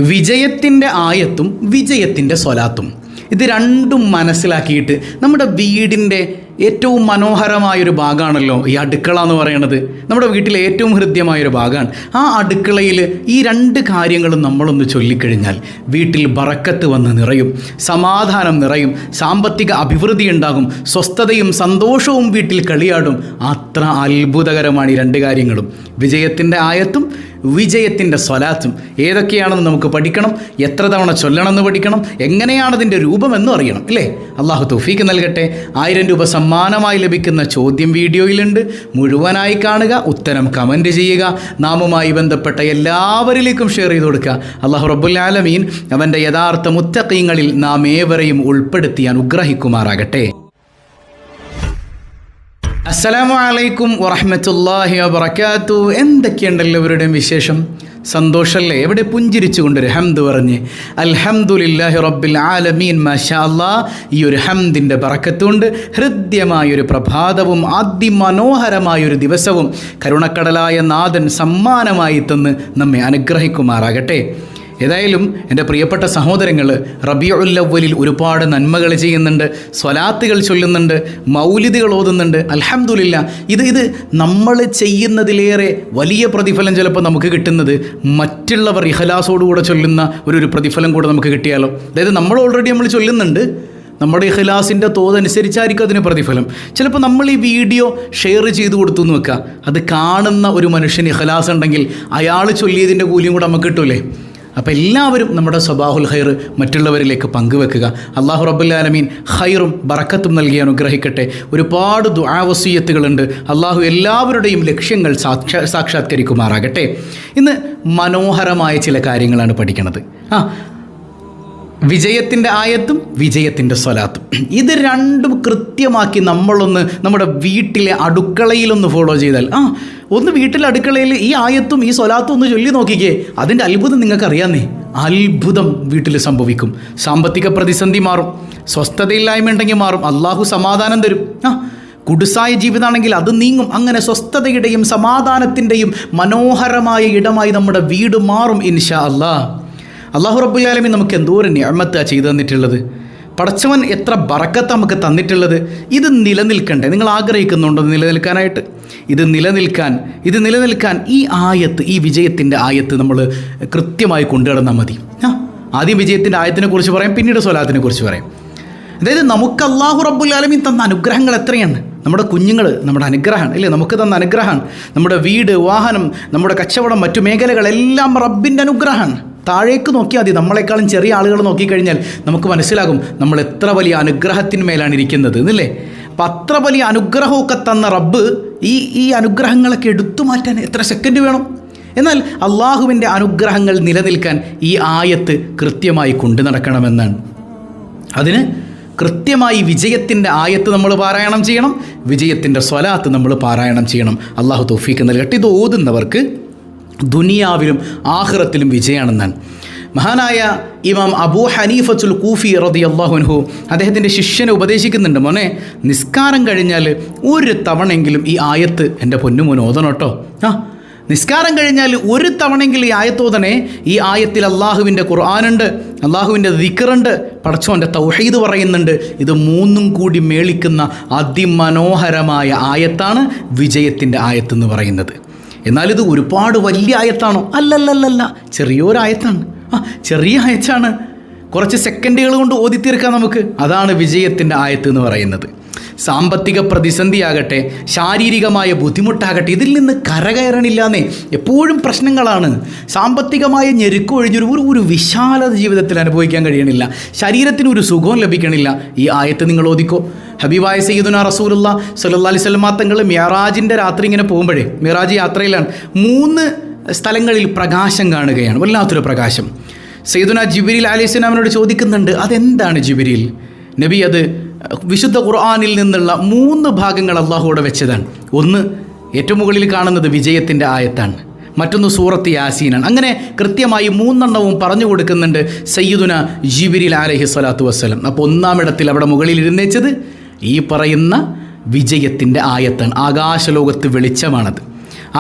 വിജയത്തിൻ്റെ ആയത്തും വിജയത്തിൻ്റെ സ്വലാത്തും ഇത് രണ്ടും മനസ്സിലാക്കിയിട്ട് നമ്മുടെ വീടിൻ്റെ ഏറ്റവും മനോഹരമായൊരു ഭാഗമാണല്ലോ ഈ അടുക്കള എന്ന് പറയുന്നത്. നമ്മുടെ വീട്ടിലെ ഏറ്റവും ഹൃദ്യമായൊരു ഭാഗമാണ്. ആ അടുക്കളയിൽ ഈ രണ്ട് കാര്യങ്ങളും നമ്മളൊന്ന് ചൊല്ലിക്കഴിഞ്ഞാൽ വീട്ടിൽ ബറക്കത്ത് വന്ന് നിറയും, സമാധാനം നിറയും, സാമ്പത്തിക അഭിവൃദ്ധി ഉണ്ടാകും, സ്വസ്ഥതയും സന്തോഷവും വീട്ടിൽ കളിയാടും. അത്ര അത്ഭുതകരമാണ് ഈ രണ്ട് കാര്യങ്ങളും, വിജയത്തിൻ്റെ ആയത്തും വിജയത്തിൻ്റെ സ്വലാത്തും. ഏതൊക്കെയാണെന്ന് നമുക്ക് പഠിക്കണം, എത്ര തവണ ചൊല്ലണമെന്ന് പഠിക്കണം, എങ്ങനെയാണതിൻ്റെ രൂപമെന്നും അറിയണം, അല്ലേ? അള്ളാഹു തൗഫീക്ക് നൽകട്ടെ. 1000 രൂപ സമ്മാനമായി ലഭിക്കുന്ന ചോദ്യം വീഡിയോയിലുണ്ട്, മുഴുവനായി കാണുക, ഉത്തരം കമൻറ്റ് ചെയ്യുക, നാമുമായി ബന്ധപ്പെട്ട എല്ലാവരിലേക്കും ഷെയർ ചെയ്ത് കൊടുക്കുക. അള്ളാഹു റബ്ബുൽ ആലമീൻ അവൻ്റെ യഥാർത്ഥ മുത്തഖീങ്ങളിൽ നാം ഏവരെയും ഉൾപ്പെടുത്തി അനുഗ്രഹിക്കുമാറാകട്ടെ. അസ്സലാമു അലൈക്കും വറഹ്മത്തുള്ളാഹി വബറകാത്തു. എന്തൊക്കെയുണ്ട് എല്ലാവരുടെയും വിശേഷം? സന്തോഷമല്ലേ? എവിടെ പുഞ്ചിരിച്ചു കൊണ്ടൊരു ഹംദ് പറഞ്ഞ് അൽഹംദുലില്ലാഹി റബ്ബിൽ ആലമീൻ. മാഷാ അല്ലാഹ്, ഈ ഒരു ഹംദിൻ്റെ ബറക്കത്തുകൊണ്ട് ഹൃദ്യമായൊരു പ്രഭാതവും അതിമനോഹരമായൊരു ദിവസവും കരുണക്കടലായ നാഥൻ സമ്മാനമായി തന്ന് നമ്മെ അനുഗ്രഹിക്കുമാറാകട്ടെ. ഏതായാലും എൻ്റെ പ്രിയപ്പെട്ട സഹോദരങ്ങൾ, റബീഉൽ അവ്വലിൽ ഒരുപാട് നന്മകൾ ചെയ്യുന്നുണ്ട്, സ്വലാത്തുകൾ ചൊല്ലുന്നുണ്ട്, മൗലിദുകൾ ഓതുന്നുണ്ട്. അൽഹംദുലില്ലാ, ഇത് നമ്മൾ ചെയ്യുന്നതിലേറെ വലിയ പ്രതിഫലം ചിലപ്പോൾ നമുക്ക് കിട്ടുന്നത് മറ്റുള്ളവർ ഇഖ്ലാസോടുകൂടെ ചൊല്ലുന്ന ഒരു പ്രതിഫലം കൂടെ നമുക്ക് കിട്ടിയാലോ. അതായത് നമ്മൾ ചൊല്ലുന്നുണ്ട്, നമ്മുടെ ഇഖ്ലാസിൻ്റെ തോതനുസരിച്ചായിരിക്കും അതിന് പ്രതിഫലം. ചിലപ്പോൾ നമ്മൾ ഈ വീഡിയോ ഷെയർ ചെയ്ത് കൊടുത്തു എന്ന് വെക്കുക, അത് കാണുന്ന ഒരു മനുഷ്യന് ഇഖ്ലാസ് ഉണ്ടെങ്കിൽ അയാൾ ചൊല്ലിയതിൻ്റെ കൂലിയും കൂടെ നമുക്ക് കിട്ടൂലേ. അപ്പോൾ എല്ലാവരും നമ്മുടെ സ്വബാഹുൽ ഖൈർ മറ്റുള്ളവരിലേക്ക് പങ്കുവെക്കുക. അല്ലാഹു റബ്ബുൽ ആലമീൻ ഖൈറും ബറക്കത്തും നൽകി അനുഗ്രഹിക്കട്ടെ. ഒരുപാട് ദുആ വസിയ്യത്തുകളുണ്ട്. അല്ലാഹു എല്ലാവരുടെയും ലക്ഷ്യങ്ങൾ സാക്ഷാത്കരിക്കുമാറാകട്ടെ. ഇന്ന് മനോഹരമായ ചില കാര്യങ്ങളാണ് പഠിക്കുന്നത്. വിജയത്തിൻ്റെ ആയത്തും വിജയത്തിൻ്റെ സ്വലാത്തും, ഇത് രണ്ടും കൃത്യമാക്കി നമ്മളൊന്ന് നമ്മുടെ വീട്ടിലെ അടുക്കളയിലൊന്ന് ഫോളോ ചെയ്താൽ, ഒന്ന് വീട്ടിലെ അടുക്കളയിൽ ഈ ആയത്തും ഈ സ്വലാത്തും ഒന്ന് ചൊല്ലി നോക്കിക്കേ, അതിൻ്റെ അത്ഭുതം നിങ്ങൾക്കറിയാന്നേ. അത്ഭുതം വീട്ടിൽ സംഭവിക്കും. സാമ്പത്തിക പ്രതിസന്ധി മാറും, സ്വസ്ഥതയില്ലായ്മ ഉണ്ടെങ്കിൽ മാറും, അള്ളാഹു സമാധാനം തരും. കുടുസായ ജീവിതമാണെങ്കിൽ അത് നീങ്ങും. അങ്ങനെ സ്വസ്ഥതയുടെയും സമാധാനത്തിൻ്റെയും മനോഹരമായ ഇടമായി നമ്മുടെ വീട് മാറും ഇൻഷാ അല്ലാഹ്. അല്ലാഹു റബ്ബുൽ ആലമീൻ നമുക്ക് എന്തോരം നിഅമത്താ ചെയ്തു തന്നിട്ടുള്ളത്. പടച്ചവൻ എത്ര ബറക്കത്ത് നമുക്ക് തന്നിട്ടുള്ളത്. ഇത് നിലനിൽക്കണ്ടേ? നിങ്ങൾ ആഗ്രഹിക്കുന്നുണ്ടോ നിലനിൽക്കാനായിട്ട്? ഇത് നിലനിൽക്കാൻ ഈ ആയത്ത്, ഈ വിജയത്തിൻ്റെ ആയത്ത് നമ്മൾ കൃത്യമായി കൊണ്ടുനടന്നാൽ മതി. ആദ്യം വിജയത്തിൻ്റെ ആയത്തിനെ കുറിച്ച് പറയാം, പിന്നീട് സ്വലാത്തിനെ കുറിച്ച് പറയാം. അതായത് നമുക്ക് അല്ലാഹു റബ്ബുൽ ആലമീൻ തന്ന അനുഗ്രഹങ്ങൾ എത്രയാണ്. നമ്മുടെ കുഞ്ഞുങ്ങൾ നമ്മുടെ അനുഗ്രഹമാണ്, അല്ലേ? നമുക്ക് തന്ന അനുഗ്രഹമാണ്. നമ്മുടെ വീട്, വാഹനം, നമ്മുടെ കച്ചവടം, മറ്റു മേഖലകളെല്ലാം റബ്ബിൻ്റെ അനുഗ്രഹമാണ്. താഴേക്ക് നോക്കിയാൽ മതി, നമ്മളെക്കാളും ചെറിയ ആളുകൾ നോക്കിക്കഴിഞ്ഞാൽ നമുക്ക് മനസ്സിലാകും നമ്മൾ എത്ര വലിയ അനുഗ്രഹത്തിന്മേലാണ് ഇരിക്കുന്നത് എന്നല്ലേ. അപ്പം അത്ര വലിയ അനുഗ്രഹമൊക്കെ തന്ന റബ്ബ് ഈ അനുഗ്രഹങ്ങളൊക്കെ എടുത്തു മാറ്റാൻ എത്ര സെക്കൻഡ് വേണം? എന്നാൽ അള്ളാഹുവിൻ്റെ അനുഗ്രഹങ്ങൾ നിലനിൽക്കാൻ ഈ ആയത്ത് കൃത്യമായി കൊണ്ടു നടക്കണമെന്നാണ്. അതിന് കൃത്യമായി വിജയത്തിൻ്റെ ആയത്ത് നമ്മൾ പാരായണം ചെയ്യണം, വിജയത്തിൻ്റെ സ്വലാത്ത് നമ്മൾ പാരായണം ചെയ്യണം. അള്ളാഹു തൗഫീക്ക് നൽകട്ടെ. ഇത് ഓതുന്നവർക്ക് ദുനിയാവിലും ആഖിറത്തിലും വിജയമാണെന്നാണ്. മഹാനായ ഇമാം അബൂ ഹനീഫത്തുൽ കൂഫി റളിയല്ലാഹു അൻഹു അദ്ദേഹത്തിൻ്റെ ശിഷ്യനെ ഉപദേശിക്കുന്നുണ്ട്, മോനെ, നിസ്കാരം കഴിഞ്ഞാൽ ഒരു തവണയെങ്കിലും ഈ ആയത്ത് എൻ്റെ പൊന്നുമോൻ ഓതണം കേട്ടോ. നിസ്കാരം കഴിഞ്ഞാൽ ഒരു തവണയെങ്കിലും ഈ ആയത്തോതനെ. ഈ ആയത്തിൽ അള്ളാഹുവിൻ്റെ ഖുർആനുണ്ട്, അള്ളാഹുവിൻ്റെ ദിക്റുണ്ട്, പടച്ചോൻ്റെ തൗഹീദ് പറയുന്നുണ്ട്. ഇത് മൂന്നും കൂടി മേളിക്കുന്ന അതിമനോഹരമായ ആയത്താണ് വിജയത്തിൻ്റെ ആയത്തെന്ന് പറയുന്നത്. എന്നാൽ ഇത് ഒരുപാട് വലിയ ആയത്താണോ? അല്ലല്ലല്ല, ചെറിയൊരായത്താണ്. ചെറിയ ആയത്താണ്, കുറച്ച് സെക്കൻഡുകൾ കൊണ്ട് ഓതിത്തീർക്കാം നമുക്ക്. അതാണ് വിജയത്തിൻ്റെ ആയത്ത് എന്ന് പറയുന്നത്. സാമ്പത്തിക പ്രതിസന്ധിയാകട്ടെ, ശാരീരികമായ ബുദ്ധിമുട്ടാകട്ടെ, ഇതിൽ നിന്ന് കരകയറണില്ലാന്നേ. എപ്പോഴും പ്രശ്നങ്ങളാണ്. സാമ്പത്തികമായ ഞെരുക്കം ഒഴിഞ്ഞൊരു വിശാലത ജീവിതത്തിൽ അനുഭവിക്കാൻ കഴിയണില്ല, ശരീരത്തിന് ഒരു സുഖവും ലഭിക്കണില്ല. ഈ ആയത്ത് നിങ്ങൾ ഓതിക്കോ. ഹബീബായ സയ്യിദുനാ റസൂലുള്ളാഹി സ്വല്ലല്ലാഹി അലൈഹി വസല്ലം തങ്ങൾ മിഅ്റാജിൻ്റെ രാത്രി ഇങ്ങനെ പോകുമ്പോഴേ, മിഅ്റാജ് യാത്രയിലാണ്, 3 സ്ഥലങ്ങളിൽ പ്രകാശം കാണുകയാണ്, വല്ലാത്തൊരു പ്രകാശം. സയ്യിദുനാ ജിബ്രീൽ അലൈഹിസ്സലാമിനോട് ചോദിക്കുന്നുണ്ട്, അതെന്താണ് ജിബ്രീൽ നബി? അത് വിശുദ്ധ ഖുർആനിൽ നിന്നുള്ള 3 ഭാഗങ്ങൾ അള്ളാഹുവിടെ വെച്ചതാണ്. ഒന്ന് ഏറ്റവും മുകളിൽ കാണുന്നത് വിജയത്തിൻ്റെ ആയത്താണ്, മറ്റൊന്ന് സൂറത്ത് യാസീനാണ്. അങ്ങനെ കൃത്യമായി 3 എണ്ണവും പറഞ്ഞു കൊടുക്കുന്നുണ്ട് സയ്യിദുന ജിബ്രീൽ അലൈഹി സ്വലാത്തു വസ്സലാം. അപ്പോൾ 1-ാം ഇടത്തിൽ അവിടെ മുകളിൽ ഇരുന്നേച്ചത് ഈ പറയുന്ന വിജയത്തിൻ്റെ ആയത്താണ്. ആകാശലോകത്ത് വെളിച്ചമാണത്.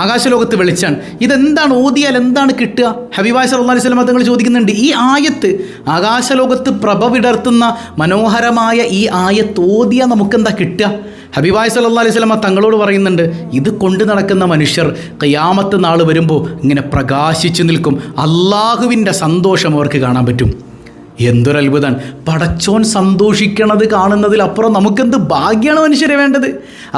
ആകാശലോകത്ത് വെളിച്ചാണ്. ഇതെന്താണ്, ഓതിയാൽ എന്താണ് കിട്ടുക? ഹബീബായ സല്ലല്ലാഹു അലൈഹി വസല്ലം തങ്ങൾ ചോദിക്കുന്നുണ്ട്. ഈ ആയത്ത്, ആകാശലോകത്ത് പ്രഭ വിടർത്തുന്ന മനോഹരമായ ഈ ആയത്ത് ഓതിയാൽ നമുക്കെന്താ കിട്ടുക? ഹബീബായ സല്ലല്ലാഹു അലൈഹി വസല്ലം തങ്ങളോട് പറയുന്നുണ്ട്, ഇത് കൊണ്ട് നടക്കുന്ന മനുഷ്യർ ഖിയാമത്ത് നാൾ വരുമ്പോൾ ഇങ്ങനെ പ്രകാശിച്ചു നിൽക്കും. അള്ളാഹുവിൻ്റെ സന്തോഷം അവർക്ക് കാണാൻ പറ്റും. എന്തൊരത്ഭുതമാണ്! പടച്ചോൻ സന്തോഷിക്കണത് കാണുന്നതിലപ്പുറം നമുക്കെന്ത് ഭാഗ്യമാണ് മനുഷ്യരെ വേണ്ടത്?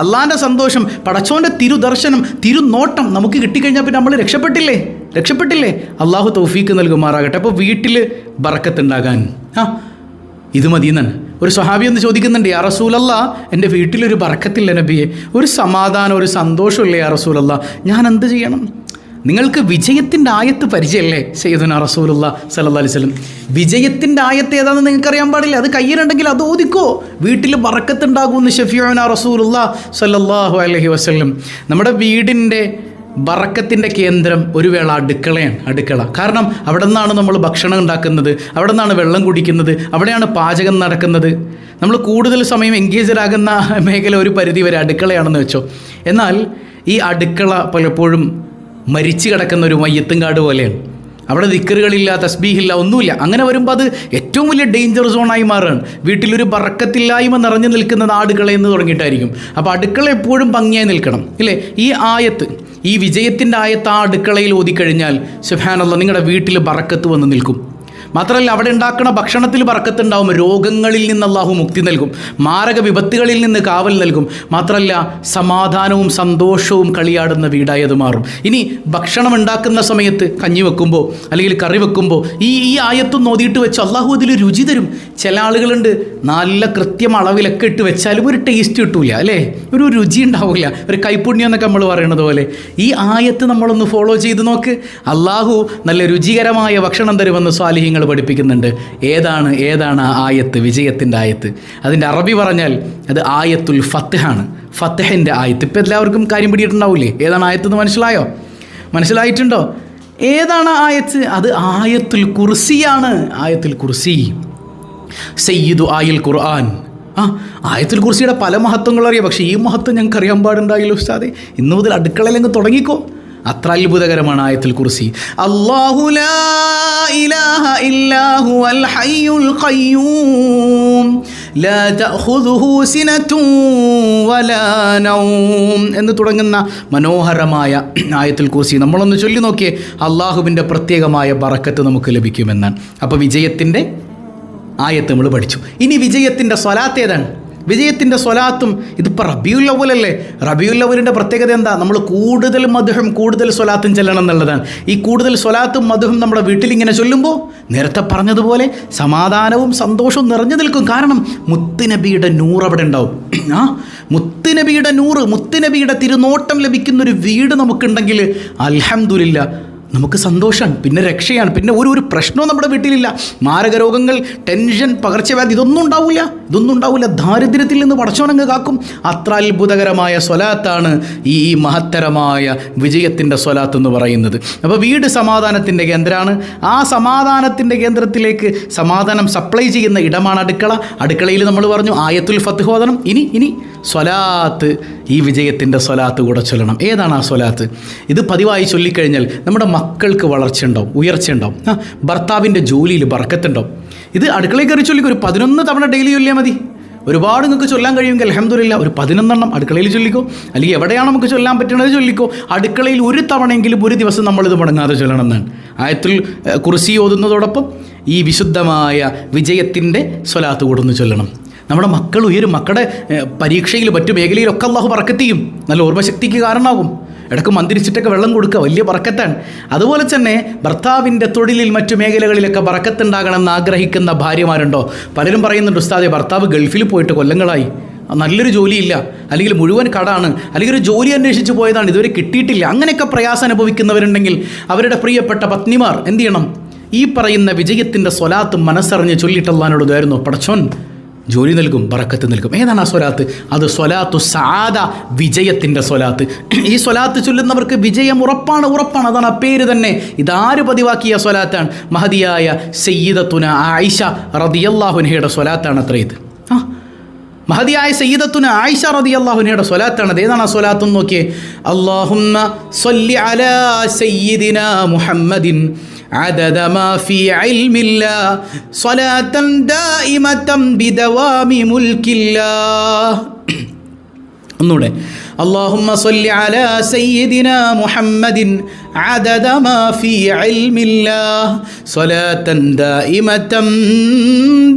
അള്ളാൻ്റെ സന്തോഷം, പടച്ചോൻ്റെ തിരുദർശനം, തിരുനോട്ടം നമുക്ക് കിട്ടിക്കഴിഞ്ഞാൽ പിന്നെ നമ്മൾ രക്ഷപ്പെട്ടില്ലേ? അള്ളാഹു തൗഫീക്ക് നൽകുമാറാകട്ടെ. അപ്പോൾ വീട്ടിൽ ബറക്കത്തുണ്ടാകാൻ ഇത് മതിയെന്നാണ്. ഒരു സ്വഹാബി ഒന്ന് ചോദിക്കുന്നുണ്ട്, യാ റസൂലല്ലാ, എൻ്റെ വീട്ടിലൊരു ബറക്കത്തില്ല നബിയെ, ഒരു സമാധാനം, ഒരു സന്തോഷമില്ല യാ റസൂലല്ലാ, ഞാൻ എന്ത് ചെയ്യണം? നിങ്ങൾക്ക് വിജയത്തിൻ്റെ ആയത്ത് പരിചയമല്ലേ സയ്യിദുനാ റസൂലുള്ളാഹി സ്വല്ലല്ലാഹു അലൈഹി വസല്ലം? വിജയത്തിൻ്റെ ആയത്ത് ഏതാണെന്ന് നിങ്ങൾക്ക് അറിയാൻ പാടില്ല. അത് കയ്യിലുണ്ടെങ്കിൽ അത് ഓദിക്കോ, വീട്ടിൽ ബറക്കത്തുണ്ടാകുമെന്ന് ഷഫീഉനാ റസൂലുള്ളാഹി സ്വല്ലല്ലാഹു അലൈഹി വസല്ലം. നമ്മുടെ വീടിൻ്റെ ബറക്കത്തിൻ്റെ കേന്ദ്രം ഒരു വേള അടുക്കളയാണ്. അടുക്കള കാരണം അവിടെ നിന്നാണ് നമ്മൾ ഭക്ഷണം ഉണ്ടാക്കുന്നത്, അവിടെ നിന്നാണ് വെള്ളം കുടിക്കുന്നത്, അവിടെയാണ് പാചകം നടക്കുന്നത്. നമ്മൾ കൂടുതൽ സമയം എൻഗേജഡ് ആകുന്ന മേഖല ഒരു പരിധി വരെ അടുക്കളയാണെന്ന് വെച്ചോ. എന്നാൽ ഈ അടുക്കള പലപ്പോഴും മരിച്ചു കിടക്കുന്ന ഒരു മയ്യത്തുംകാട് പോലെയാണ്. അവിടെ ദിക്റുകളില്ല, തസ്ബീഹില്ല, ഒന്നുമില്ല. അങ്ങനെ വരുമ്പോൾ അത് ഏറ്റവും വലിയ ഡേഞ്ചർ സോണായി മാറുകയാണ്. വീട്ടിലൊരു ബറക്കത്തില്ലായ്മ നിറഞ്ഞു നിൽക്കുന്നത് അടുക്കളയെന്ന് തുടങ്ങിയിട്ടായിരിക്കും. അപ്പോൾ അടുക്കള എപ്പോഴും ഭംഗിയായി നിൽക്കണം, ഇല്ലേ? ഈ ആയത്ത്, ഈ വിജയത്തിൻ്റെ ആയത്ത് ആ അടുക്കളയിൽ ഓതിക്കഴിഞ്ഞാൽ സുബ്ഹാനല്ലാഹ്, നിങ്ങളുടെ വീട്ടിൽ ബറക്കത്ത് വന്ന് നിൽക്കും. മാത്രമല്ല അവിടെ ഉണ്ടാക്കുന്ന ഭക്ഷണത്തിൽ ബറക്കത്തുണ്ടാവും. രോഗങ്ങളിൽ നിന്ന് അല്ലാഹു മുക്തി നൽകും, മാരക വിപത്തുകളിൽ നിന്ന് കാവൽ നൽകും. മാത്രമല്ല സമാധാനവും സന്തോഷവും കളിയാടുന്ന വീടായി അത് മാറും. ഇനി ഭക്ഷണം ഉണ്ടാക്കുന്ന സമയത്ത് കഞ്ഞി വെക്കുമ്പോൾ അല്ലെങ്കിൽ കറി വെക്കുമ്പോൾ ഈ ആയത്തും നോതിയിട്ട് വെച്ച് അല്ലാഹു അതിൽ രുചി തരും. ചില ആളുകളുണ്ട് നല്ല കൃത്യം അളവിലൊക്കെ ഇട്ട് വെച്ചാലും ഒരു ടേസ്റ്റ് കിട്ടൂല, അല്ലേ? ഒരു രുചി ഉണ്ടാവില്ല, ഒരു കൈപ്പുണ്യം എന്നൊക്കെ നമ്മൾ പറയുന്നത് പോലെ. ഈ ആയത്ത് നമ്മളൊന്ന് ഫോളോ ചെയ്ത് നോക്ക്, അല്ലാഹു നല്ല രുചികരമായ ഭക്ഷണം തരുമെന്ന് സ്വാലിഹീങ്ങൾ പഠിപ്പിക്കുന്നുണ്ട്. ഏതാണ് ആ ആയത്ത്? വിജയത്തിൻ്റെ ആയത്ത്. അതിൻ്റെ അറബി പറഞ്ഞാൽ അത് ആയത്തുൽ ഫത്ഹാണ്, ഫത്ഹിൻ്റെ ആയത്ത്. ഇപ്പം എല്ലാവർക്കും കാര്യം പിടിയിട്ടുണ്ടാവില്ലേ? ഏതാണ് ആയത്തെന്ന് മനസ്സിലായിട്ടുണ്ടോ? ഏതാണ് ആയത്ത്? അത് ആയത്തുൽ കുർസിയാണ്. ആയത്തുൽ കുർസി സയ്യിദു ആയിൽ ഖുർആൻ. ആയത്തുൽ കുർസിയുടെ പല മഹത്വങ്ങൾ അറിയാം, പക്ഷേ ഈ മഹത്വം ഞങ്ങൾക്ക് അറിയാൻ പാടുണ്ടായില്ല ഉസ്താദേ. ഇന്നു മുതൽ അടുക്കളയിലങ്ങ് തുടങ്ങിക്കോ. അത്ര അത്ഭുതകരമാണ് ആയത്തുൽ കുർസി. അല്ലാഹു ലാ ഇലാഹ ഇല്ലാ ഹുവൽ ഹയ്യുൽ ഖയ്യൂം ലാ തഅഖുദുഹു സിനത്തുൻ വലാ നൗം എന്ന് തുടങ്ങുന്ന മനോഹരമായ ആയത്തുൽ കുർസി നമ്മളൊന്ന് ചൊല്ലി നോക്കിയേ, അള്ളാഹുവിൻ്റെ പ്രത്യേകമായ ബറക്കത്ത് നമുക്ക് ലഭിക്കുമെന്നാണ്. അപ്പോൾ വിജയത്തിൻ്റെ ആയത്ത് നമ്മൾ പഠിച്ചു. ഇനി വിജയത്തിൻ്റെ സ്വലാത്ത് ഏതാണ്? വിജയത്തിൻ്റെ സ്വലാത്തും ഇതിപ്പോൾ റബീഉൽ അവ്വലല്ലേ? റബീഉൽ അവ്വലിൻ്റെ പ്രത്യേകത എന്താ? നമ്മൾ കൂടുതൽ മദ്ഹും കൂടുതൽ സ്വലാത്തും ചെല്ലണം എന്നുള്ളതാണ്. ഈ കൂടുതൽ സ്വലാത്തും മദ്ഹും നമ്മുടെ വീട്ടിലിങ്ങനെ ചൊല്ലുമ്പോൾ നേരത്തെ പറഞ്ഞതുപോലെ സമാധാനവും സന്തോഷവും നിറഞ്ഞു നിൽക്കും. കാരണം മുത്തുനബിയുടെ നൂറ് അവിടെ ഉണ്ടാവും. മുത്തുനബിയുടെ നൂറ്, മുത്തുനബിയുടെ തിരുനോട്ടം ലഭിക്കുന്നൊരു വീട് നമുക്കുണ്ടെങ്കിൽ അൽഹംദുലില്ലാ നമുക്ക് സന്തോഷമാണ്, പിന്നെ രക്ഷയാണ്, പിന്നെ ഒരു പ്രശ്നവും നമ്മുടെ വീട്ടിലില്ല. മാരക രോഗങ്ങൾ, ടെൻഷൻ, പകർച്ചവ്യാധി ഇതൊന്നും ഉണ്ടാവില്ല. ദാരിദ്ര്യത്തിൽ നിന്ന് പടച്ചോനങ്ങ് കാക്കും. അത്ര അത്ഭുതകരമായ സ്വലാത്താണ് ഈ മഹത്തരമായ വിജയത്തിൻ്റെ സ്വലാത്ത് എന്ന് പറയുന്നത്. അപ്പോൾ വീട് സമാധാനത്തിൻ്റെ കേന്ദ്രമാണ്. ആ സമാധാനത്തിൻ്റെ കേന്ദ്രത്തിലേക്ക് സമാധാനം സപ്ലൈ ചെയ്യുന്ന ഇടമാണ് അടുക്കള. അടുക്കളയിൽ നമ്മൾ പറഞ്ഞു ആയത്തുൽ ഫത്ഹ് ഓതണം. ഇനി സ്വലാത്ത്, ഈ വിജയത്തിൻ്റെ സ്വലാത്ത് കൂടെ ചൊല്ലണം. ഏതാണ് ആ സ്വലാത്ത്? ഇത് പതിവായി ചൊല്ലിക്കഴിഞ്ഞാൽ നമ്മുടെ മക്കൾക്ക് വളർച്ചയുണ്ടാവും, ഉയർച്ചയുണ്ടാവും, ഭർത്താവിൻ്റെ ജോലിയിൽ ബർക്കത്തുണ്ടാവും. ഇത് അടുക്കളയിൽ കയറി ചൊല്ലിക്കും. ഒരു 11 തവണ ഡെയിലി ചൊല്ലിയാൽ മതി. ഒരുപാട് നിങ്ങൾക്ക് ചൊല്ലാൻ കഴിയുമെങ്കിൽ അൽഹംദുലില്ലാ ഒരു 11 എണ്ണം അടുക്കളയിൽ ചൊല്ലിക്കോ, അല്ലെങ്കിൽ എവിടെയാണ് നമുക്ക് ചൊല്ലാൻ പറ്റുന്നത് ചൊല്ലിക്കോ. അടുക്കളയിൽ ഒരു തവണയെങ്കിലും ഒരു ദിവസം നമ്മളിത് മുടങ്ങാതെ ചൊല്ലണം എന്നാണ്. ആയത്തുൽ കുർസി ഓതുന്നതോടൊപ്പം ഈ വിശുദ്ധമായ വിജയത്തിൻ്റെ സ്വലാത്ത് കൂടെ ഒന്ന് ചൊല്ലണം. നമ്മുടെ മക്കൾ ഉയരും. മക്കളുടെ പരീക്ഷയിൽ മറ്റു മേഖലയിലൊക്കെ അല്ലാഹു ബറക്കത്ത് ചെയ്യും, നല്ല ഓർമ്മശക്തിക്ക് കാരണമാകും. ഇടയ്ക്ക് മന്ത്രിച്ചിട്ടൊക്കെ വെള്ളം കൊടുക്കുക, വലിയ ബറക്കത്താണ്. അതുപോലെ തന്നെ ഭർത്താവിൻ്റെ തൊഴിലിൽ മറ്റു മേഖലകളിലൊക്കെ ബറക്കത്തുണ്ടാകണമെന്ന് ആഗ്രഹിക്കുന്ന ഭാര്യമാരുണ്ടോ? പലരും പറയുന്നുണ്ട്, ഉസ്താദേ ഭർത്താവ് ഗൾഫിൽ പോയിട്ട് കൊല്ലങ്ങളായി, നല്ലൊരു ജോലിയില്ല, അല്ലെങ്കിൽ മുഴുവൻ കടാണ്, അല്ലെങ്കിൽ ഒരു ജോലി അന്വേഷിച്ച് പോയതാണ്, ഇതുവരെ കിട്ടിയിട്ടില്ല. അങ്ങനെയൊക്കെ പ്രയാസം അനുഭവിക്കുന്നവരുണ്ടെങ്കിൽ അവരുടെ പ്രിയപ്പെട്ട പത്നിമാർ എന്ത് ചെയ്യണം? ഈ പറയുന്ന വിജയത്തിൻ്റെ സ്വലാത്ത് മനസ്സറിഞ്ഞ് ചൊല്ലിയിട്ട് അല്ലാഹുവിനോട് ഇതായിരുന്നു, പടച്ചോൻ ജോലി നൽകും, ബറക്കത്ത് നൽകും. ഏതാണ് ആ സ്വലാത്ത്? അത് സ്വലാത്തു സആദ, വിജയത്തിൻ്റെ സ്വലാത്ത്. ഈ സ്വലാത്ത് ചൊല്ലുന്നവർക്ക് വിജയം ഉറപ്പാണ്. അതാണ് ആ പേര് തന്നെ. ഇതാര് പതിവാക്കിയ സ്വലാത്താണ്? മഹദിയായ സയ്യിദത്തുന ആയിഷ റളിയല്ലാഹു അൻഹയുടെ സ്വലാത്താണ് അത്ര ഇത്. മഹദിയായ സയ്യിദത്തുന ആയിഷ റളിയല്ലാഹു അൻഹയുടെ സ്വലാത്താണ്. ഏതാണ് ആ സ്വലാത്ത് എന്ന് നോക്കിയേ. അല്ലാഹുമ്മ സ്വല്ലി അലാ സയ്യിദിനാ മുഹമ്മദിൻ عدد ما في علم الله صلاة دائمة بدوام ملك الله. ഒന്നുകൂടെ. اللهم صل على سيدنا محمد عدد ما في علم الله صلاة دائمة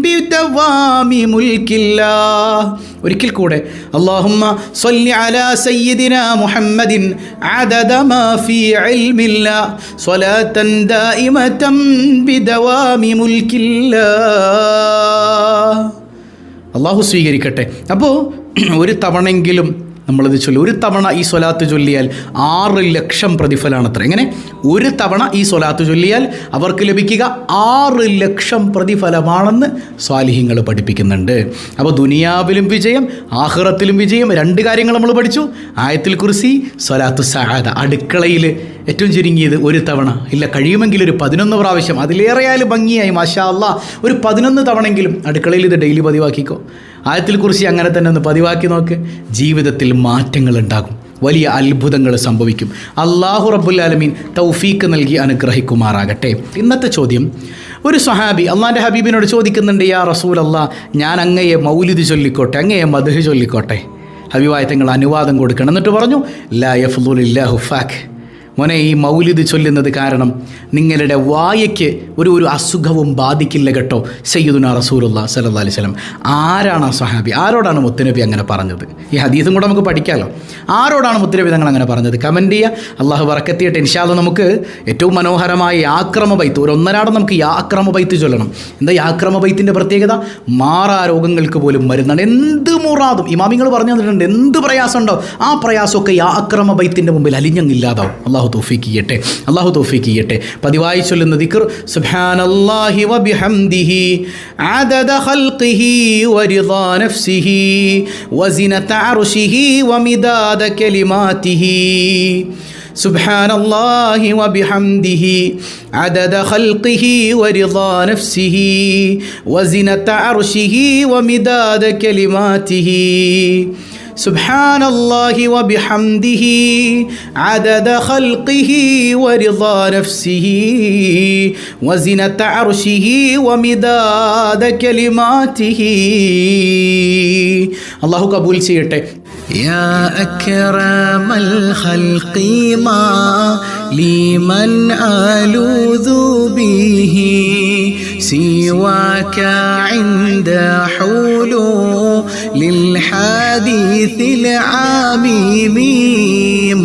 بدوام ملك الله. ഒരിക്കൽ കൂടെ. اللهم صل على سيدنا محمد عدد ما في علم الله صلاة دائمة بدوام ملك الله. അള്ളാഹു സ്വീകരിക്കട്ടെ. അപ്പോൾ ഒരു തവണയെങ്കിലും നമ്മളിത് ചൊല്ലി, ഒരു തവണ ഈ സ്വലാത്ത് ചൊല്ലിയാൽ 6 ലക്ഷം പ്രതിഫലമാണത്ര. എങ്ങനെ? ഒരു തവണ ഈ സ്വലാത്ത് ചൊല്ലിയാൽ അവർക്ക് ലഭിക്കുക 6 ലക്ഷം പ്രതിഫലമാണെന്ന് സ്വാലിഹീങ്ങൾ പഠിപ്പിക്കുന്നുണ്ട്. അപ്പോൾ ദുനിയാവിലും വിജയം, ആഖിറത്തിലും വിജയം. 2 കാര്യങ്ങൾ നമ്മൾ പഠിച്ചു. ആയത്തുൽ കുർസി, സ്വലാത്തു സഅദ. അടുക്കളയിൽ ഏറ്റവും ചുരുങ്ങിയത് ഒരു തവണ, ഇല്ല കഴിയുമെങ്കിൽ ഒരു 11 പ്രാവശ്യം, അതിലേറെയായാലും ഭംഗിയായി, മാഷാ അല്ലാഹ്, ഒരു 11 തവണയെങ്കിലും അടുക്കളയിൽ ഇത് ഡെയിലി പതിവാക്കിക്കോ. ആയത്തുൽ കുർസി അങ്ങനെ തന്നെ ഒന്ന് പതിവാക്കി നോക്ക്. ജീവിതത്തിൽ മാറ്റങ്ങൾ ഉണ്ടാകും, വലിയ അത്ഭുതങ്ങൾ സംഭവിക്കും. അല്ലാഹു റബ്ബുൽ ആലമീൻ തൗഫീക്ക് നൽകി അനുഗ്രഹിക്കുമാറാകട്ടെ. ഇന്നത്തെ ചോദ്യം, ഒരു സ്വഹാബി അള്ളാൻ്റെ ഹബീബിനോട് ചോദിക്കുന്നുണ്ട്, യാ റസൂൽ അല്ലാഹ്, ഞാൻ അങ്ങയെ മൗലിദ് ചൊല്ലിക്കോട്ടെ, അങ്ങയെ മദ്ഹ് ചൊല്ലിക്കോട്ടെ. ഹബീബായ തങ്ങൾ അനുവാദം കൊടുക്കണം. എന്നിട്ട് പറഞ്ഞു, ലാ യഫ്ളുലില്ലാഹു ഫാക്ക്. മോനെ, ഈ മൗലിദ് ചൊല്ലുന്നത് കാരണം നിങ്ങളുടെ വായയ്ക്ക് ഒരു അസുഖവും ബാധിക്കില്ല കേട്ടോ. സയ്യിദുനാ റസൂലുള്ളാഹി സ്വല്ലല്ലാഹു അലൈഹി വസല്ലം. ആരാണ് ആ സ്വഹാബി? ആരോടാണ് മുത്തുനബി അങ്ങനെ പറഞ്ഞത്? ഈ ഹദീസും കൂടെ നമുക്ക് പഠിക്കാമല്ലോ. ആരോടാണ് മുത്തുനബി തങ്ങൾ അങ്ങനെ പറഞ്ഞത്? കമൻറ്റ് ചെയ്യുക. അള്ളാഹു ബറക്കത്ത് ചെയ്യട്ടെ. ഇൻഷാ അല്ലാഹ് നമുക്ക് ഏറ്റവും മനോഹരമായ യാക്രമ ബൈത്ത്, ഒരു ഒന്നരാടം നമുക്ക് യാക്രമ ബൈത്ത് ചൊല്ലണം. എന്താ യാക്രമ ബൈത്തിൻ്റെ പ്രത്യേകത? മാറാ രോഗങ്ങൾക്ക് പോലും മരുന്നാണ്. എന്ത് മുറാദും ഇമാമിങ്ങൾ പറഞ്ഞു തന്നിട്ടുണ്ട്. എന്ത് പ്രയാസം ഉണ്ടോ ആ പ്രയാസമൊക്കെ യാക്രമ ബൈത്തിൻ്റെ മുമ്പിൽ അലിഞ്ഞങ്ങില്ലാതാവും. അള്ളാഹു തൗഫീഖ് ചെയ്യട്ടെ. അള്ളാഹു തൗഫീഖ് ചെയ്യട്ടെ. പതിവായി ചൊല്ലുന്ന ദിക്ർ സുബ്ഹാനല്ലാഹി വബിഹംദിഹി അദദ ഖൽഖിഹി വരിദാ നഫ്സിഹി വസിനത അർശിഹി വമിദാദ കലിമാതിഹി. സുബ്ഹാനല്ലാഹി വബിഹംദിഹി അദദ ഖൽഖിഹി വരിദാ നഫ്സിഹി വസിനത അർശിഹി വമിദാദ കലിമാതിഹി. سبحان الله وبحمده عدد خلقه ورضا نفسه وزنة عرشه ومداد كلماته. الله قبول ചെയ്യട്ടെ. يا أكرم الخلق ما لمن ألوذ به سواك عند حلول الحديث العميم.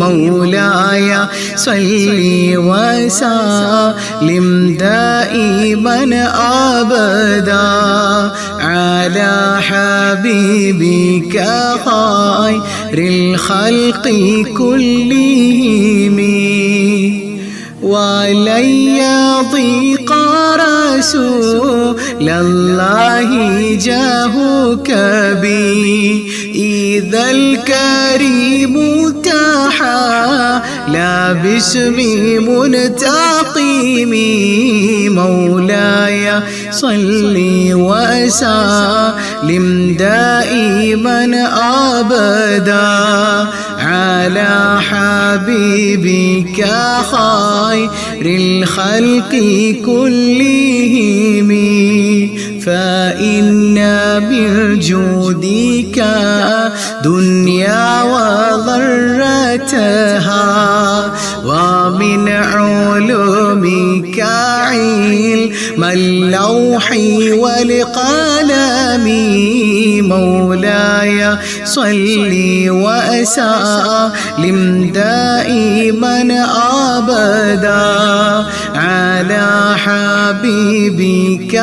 مولاي صل وسلم دائما أبدا على حبيبك خير الخلق كلهم. ولن يضيق رسول الله جاهك بي إذا الكريم تحالى باسم منتقم. مولاي صل وسلم دائما أبدا على حبيبك خير الخلق كلهم. فإن من جودك دنيا وضرتها ومن علومك علم اللوح والقلم. مولاي صل وسلم دائما أبدا على حبيبك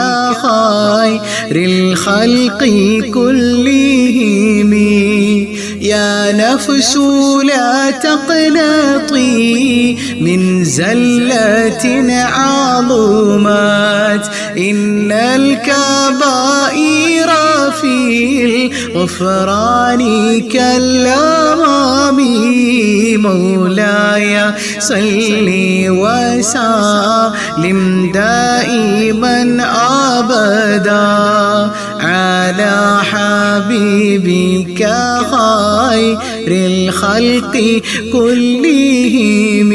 خير الخلق كلهم. يا نفس لا تقنطي من زلة عظمت إن الكبائر في الغفران كالأمام. مولاي صل وسلم دائما أبدا على حبيبك خير الخلق كلهم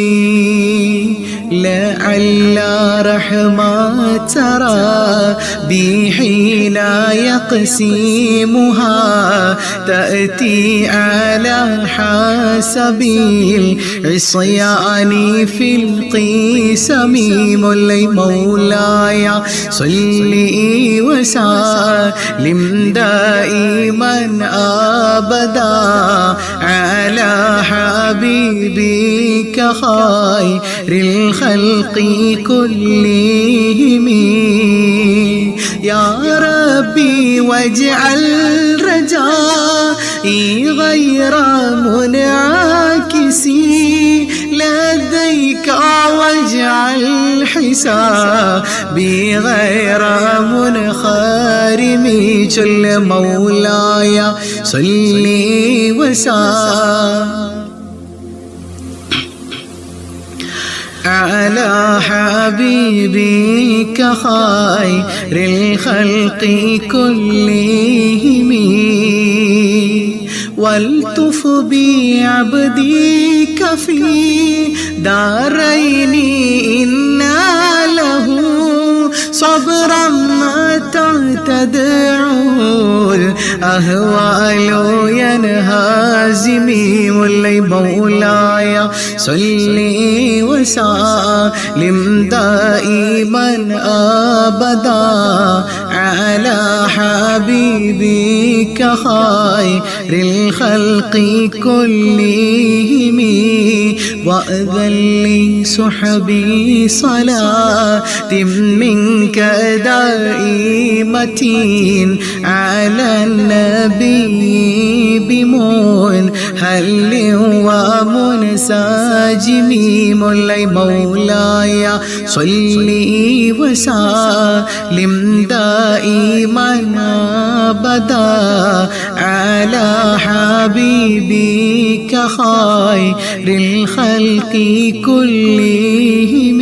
لعل رحمة ربي حين يقسمها تأتي على حسب العصيان في القسم مولاي صلي وسلم دائما أبدا على حبيبك خير الخلق كلهم يا ربي واجعل رجائي غير منعكس لديك واجعل حسابي غير منخرم جل مولاي صلي وسلم على حبيبك خير الخلق كلهم والتف بعبدك في دارين إن له صبرا متى تدعو الأهوال ينهزمي مولاي صلي وسلم دائما أبدا على حبيبك خير الخلق كلهم وأذن لصحبي صلاة منك دائمة على النبي بمنهل ومنسجم مولاي صلي وسلم دائما أبدا على حبيبك خير الخلق كلهم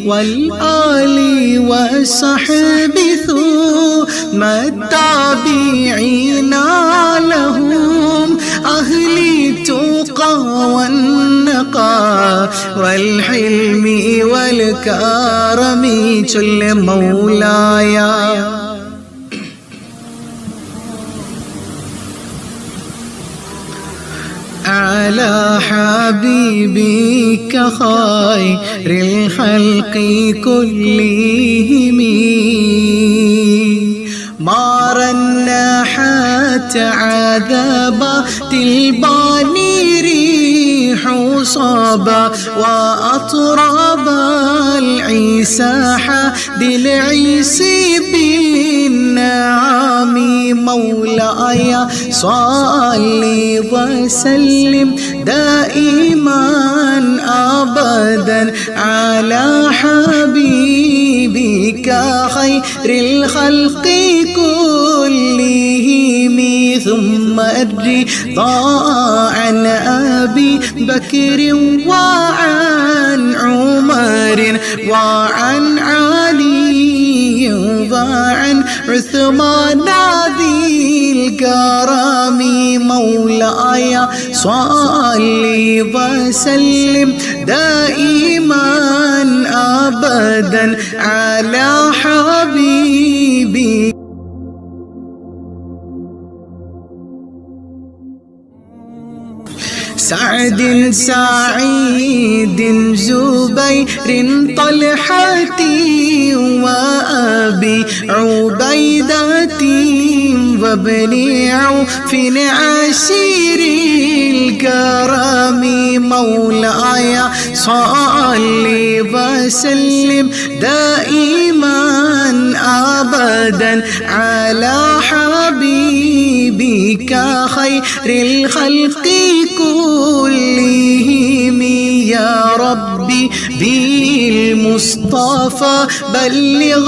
والآل والصحب ثم التابعين لهم أهل التقى والنقى والحلم والكرم جل مولاي على حبيبك خير الخلق كلهم ما رنحت عذبت الباني ريح صبا وأطرب العيسى حد العيسي بالنعم مولاي صلي وسلم دائما أبدا على حبيبك خير الخلق كلهم ثم الرضا عن أبي بكر وعن عمر وعن علي وعن عثمان ذي الكرم مولاي صلي وسلم دائما أبدا على حبيبي سعد سعيد زبير طلحة وأبي عبيدة وابن عوف عشير الكرم مولاي صلي وسلم دائما أبدا على حبيبك خير الخلق كلهم يا ربي بالمصطفى بلغ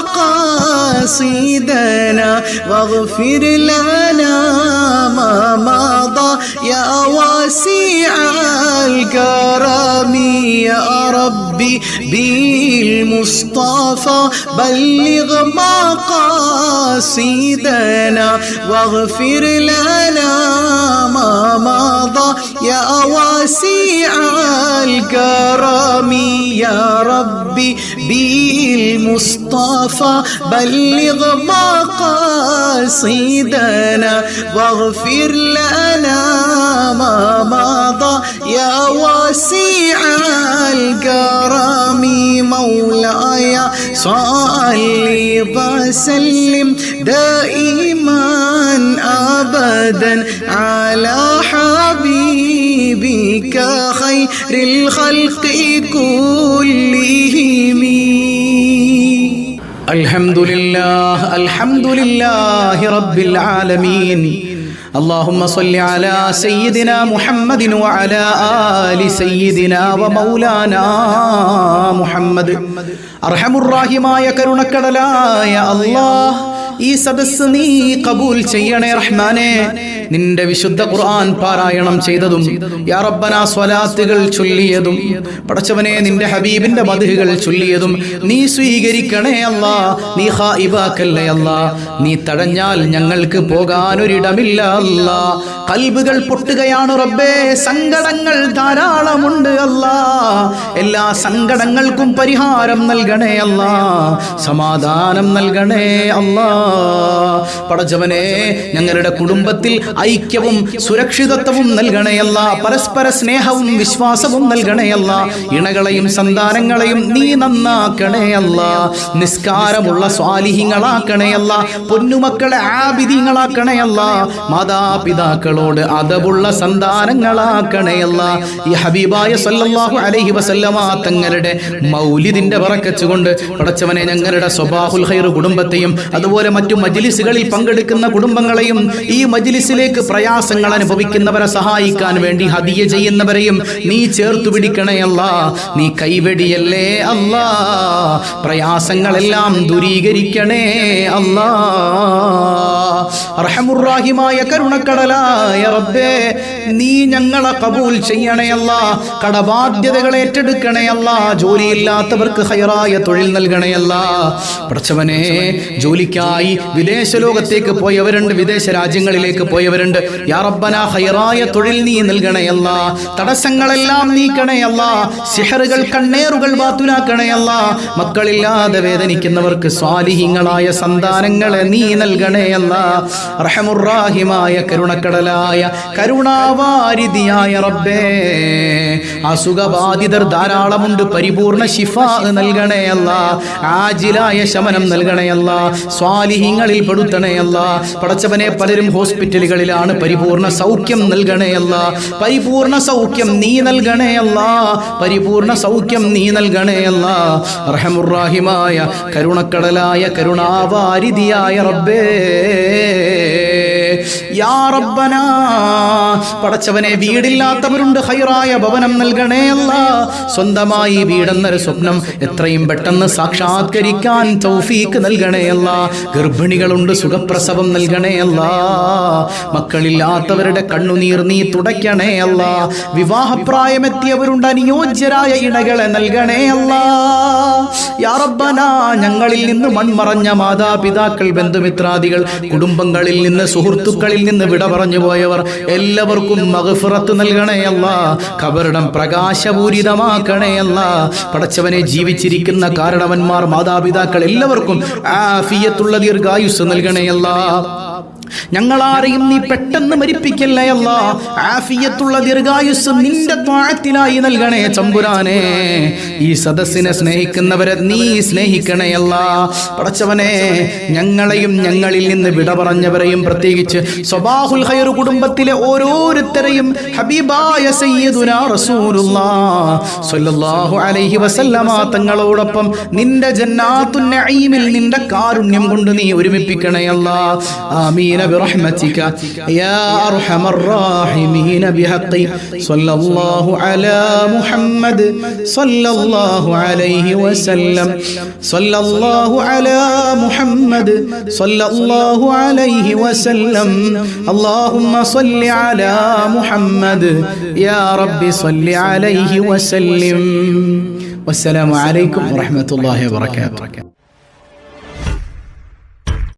مقاصدنا واغفر لنا ما مضى يا واسع الكرم يا ربي بالمصطفى بلغ مقاصدنا واغفر لنا ما مضى يا واسع الكرم يا ربي بالمصطفى بلغ مقاصدنا واغفر لنا ما مضى يا واسع الكرم مولاي صل وسلم دائما أبدا على حبيبك خير الخلق كلهم. الحمد لله رب العالمين. اللهم صل على سيدنا محمد وعلى آل سيدنا ومولانا محمد. അർഹമുർറാഹിമായ കരുണക്കടലായ അല്ലാഹ്, ഈ സദസ്സ് നീ കബൂൽ ചെയ്യണേ റഹ്മാനെ. നിന്റെ വിശുദ്ധ ഖുർആൻ പാരായണം ചെയ്തതും യാ റബ്ബനാ സ്വലാത്തുകൾ ചൊല്ലിയതും പടച്ചവനെ നിന്റെ ഹബീബിന്റെ മദ്ഹുകൾ ചൊല്ലിയതും നീ സ്വീകരിക്കണേ അല്ലാ. നീ ഖായിബാക്കല്ലേ അല്ലാ. നീ തടഞ്ഞാൽ ഞങ്ങൾക്ക് പോകാനൊരിടമില്ല അല്ലാ. ഖൽബുകൾ പൊട്ടുകയാണ് റബ്ബേ, സങ്കടങ്ങൾ ധാരാളമുണ്ട് അല്ലാ. എല്ലാ സങ്കടങ്ങൾക്കും പരിഹാരം നൽകണേ അല്ലാ, സമാധാനം നൽകണേ അല്ലാ. പടച്ചവനെ ഞങ്ങളുടെ കുടുംബത്തിൽ ഐക്യവും സുരക്ഷിതത്വവും നൽകണയല്ല, പരസ്പര സ്നേഹവും വിശ്വാസവും നൽകണയല്ല. ഇണകളെയും സന്താനങ്ങളെയും നീ നന്നാക്കണയല്ല, നിസ്കാരമുള്ള സ്വാലിഹിങ്ങളാക്കണയല്ല, പൊന്നുമക്കളെ ആബിദീങ്ങളാക്കണയല്ല, മാതാപിതാക്കളോട് അദബുള്ള സന്താനങ്ങളാക്കണയല്ല. ഈ ഹബീബായ സല്ലല്ലാഹു അലൈഹി വസല്ലമ തങ്ങളുടെ മൗലിദിന്റെ ബറക്കത്ത് കൊണ്ട് പടച്ചവനെ ഞങ്ങളുടെ സ്വബാഹുൽ ഖൈർ കുടുംബത്തെയും അതുപോലെ മറ്റു മജ്ലിസുകളിൽ പങ്കെടുക്കുന്ന കുടുംബങ്ങളെയും ഈ മജ്ലിസിലേക്ക് പ്രയാസങ്ങൾ അനുഭവിക്കുന്നവരെ സഹായിക്കാൻ വേണ്ടി ഹദിയ ചെയ്യുന്നവരെയും നീ ചേർത്തു പിടിക്കണേ അല്ലാ. നീ കൈവെടിയല്ലേ അല്ലാ. പ്രയാസങ്ങളെല്ലാം ദൂരീകരിക്കണേ അല്ലാ. അർഹമുർറാഹിമായ കരുണക്കടലായ റബ്ബേ, നീ ഞങ്ങളെ കബൂൽ ചെയ്യണേ അല്ലാ. കടബാധ്യതകൾ ഏറ്റെടുക്കണേ അല്ലാ. ജോലിയില്ലാത്തവർക്ക് ഹൈറായ തൊഴിൽ നൽകണേ അല്ലാ. പടച്ചവനെ ജോലിക്കായി വിദേശ ലോകത്തേക്ക് പോയവരുണ്ട്, വിദേശ രാജ്യങ്ങളിലേക്ക് പോയവരുണ്ട്. യാ റബ്ബനാ ഹൈറായ തൊഴിൽ നീ നൽകണേ അല്ലാ. തടസ്സങ്ങളെല്ലാം നീക്കണേ അല്ലാ. സിഹറുകൾ കണ്ണേറുകൾ ബാത്തുലാക്കണേ അല്ലാ. മക്കളില്ലാതെ വേദനിക്കുന്നവർക്ക് സ്വാലിഹീങ്ങളായ സന്താനങ്ങളെ നീ നൽകണേ അല്ലാ. റഹമുർറാഹിമായ കരുണക്കടലായ കരുണാവാരിധിയായ റബ്ബേ, അസുഖബാധിതർ ധാരാളമുണ്ട്, പരിപൂർണ ശിഫാ നൽകണേ അല്ലാ. ആജിലായ ശമനം നൽകണേ അല്ലാ. സ്വാലിഹീങ്ങളിൽ പെടുത്തണേ അല്ലാ. പടച്ചവനെ പലരും ഹോസ്പിറ്റലുകളിലാണ്, പരിപൂർണ സൗഖ്യം നൽകണേ അല്ലാ. പരിപൂർണ സൗഖ്യം നീ നൽകണേ അല്ലാ. പരിപൂർണ സൗഖ്യം നീ നൽകണേ അല്ലാ. റഹമുർറാഹിമായ കരുണക്കടലായ കരുണാവാരിധിയായ റബ്ബേ, യാ റബ്ബനാ, പടച്ചവനെ വീടില്ലാത്തവരുണ്ട്, ഹൈറായ ഭവനം നൽകണേ അല്ലാ. സ്വന്തമായി വീടെന്നൊരു സ്വപ്നം എത്രയും പെട്ടെന്ന് സാക്ഷാത്കരിക്കാൻ തൗഫീക്ക് നൽകണേ അല്ലാ. ഗർഭിണികളുണ്ട്, സുഖപ്രസവം നൽകണേ അല്ലാ. മക്കളില്ലാത്തവരുടെ കണ്ണുനീർ നീ തുടയ്ക്കണേ അല്ലാ. വിവാഹപ്രായമെത്തിയവരുണ്ട്, അനുയോജ്യരായ ഇണകളെ നൽകണേ അല്ലാ. യാ റബ്ബനാ, ഞങ്ങളിൽ നിന്ന് മൺമറഞ്ഞ മാതാപിതാക്കൾ, ബന്ധുമിത്രാദികൾ, കുടുംബങ്ങളിൽ നിന്ന്, സുഹൃത്തുക്കളിൽ നിന്ന് വിട പറഞ്ഞു പോയവർ എല്ലാവർക്കും മഗ്ഫിറത്ത് നൽകണേ അല്ലാ. ഖബറിടം പ്രകാശപൂരിതമാക്കണേ അല്ലാ. പടച്ചവനെ ജീവിച്ചിരിക്കുന്ന കാരണവന്മാർ, മാതാപിതാക്കൾ എല്ലാവർക്കും ആഫിയത്തുള്ള ദീർഘായുസ് നൽകണേ അല്ലാ. ഞങ്ങളാരെയും നീ പെട്ടെന്ന് മരിപ്പിക്കല്ലേ അല്ലാ. ആഫിയത്തുള്ള ദീർഘായുസ് നിന്റെ ത്വാഅത്തിലായി നൽകണേ ചമ്പുരാനെ. ഈ സദസ്സിനെ സ്നേഹിക്കുന്നവരെ നീ സ്നേഹിക്കണേ അല്ലാ. പടച്ചവനെ ഞങ്ങളെയും ഞങ്ങളിൽ നിന്ന് വിട പറഞ്ഞവരെയും പ്രത്യേകിച്ച് സ്വബാഹുൽ ഖൈർ കുടുംബത്തിലെ ഓരോരുത്തരെയും ഹബീബായ സയ്യിദുനാ റസൂലുള്ളാഹ് സ്വല്ലല്ലാഹു അലൈഹി വസല്ലമ തങ്ങളോടൊപ്പം നിന്റെ ജന്നാത്തുൻ നഈമിൽ നിന്റെ കാരുണ്യം കൊണ്ട് നീ ഒരുമിപ്പിക്കണേ അല്ലാ. ആമീൻ آمين برحمتك يا أرحم الراحمين بحق صلى الله على محمد صلى الله عليه وسلم صلى الله على محمد صلى الله عليه وسلم اللهم صل على محمد يا رب صل عليه وسلم. والسلام عليكم ورحمة الله وبركاته.